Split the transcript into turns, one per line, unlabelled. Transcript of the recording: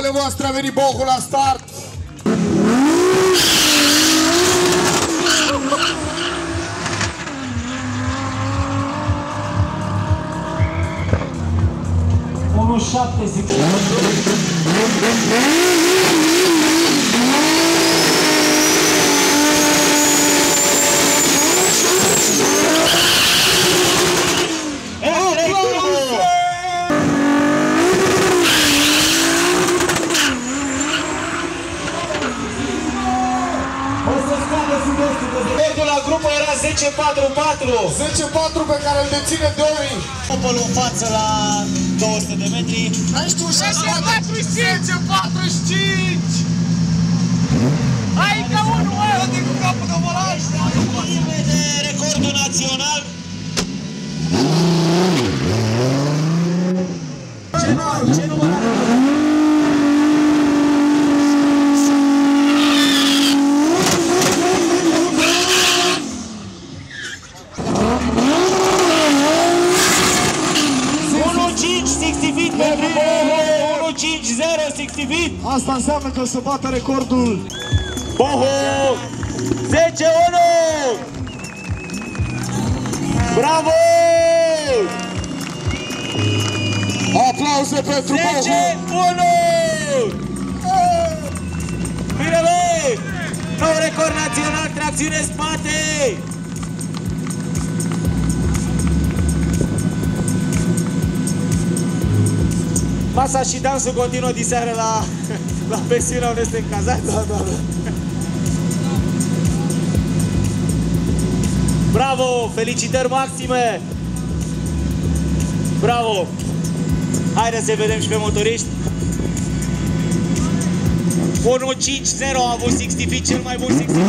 numele voastre a venit Bohu la start.
Unu 7 zic. Recordul la grupă era 10-4-4.
10-4 pe care îl deține Doi.
Opelul în față la 200 de metri.
Ai știu 10-45!
Hai ca unul, mă! Dă-te cu capul de volaj!
De recordul național. Ce număr are? Pentru Bohu, 1-5-0, 60 feet.
Asta înseamnă că o să bată recordul.
Bohu, 10-1. Bravo!
Aplauze pentru Bohu!
10-1. Bine, băi! Nou record național, tracțiune spate! Masa și dansul continuă diseară la pensiunea unde este încazat. Da. Bravo! Felicitări maxime! Bravo! Haideți să vedem și pe motoriști. 1-5-0 a avut 60 feet, cel mai bun 60 feet.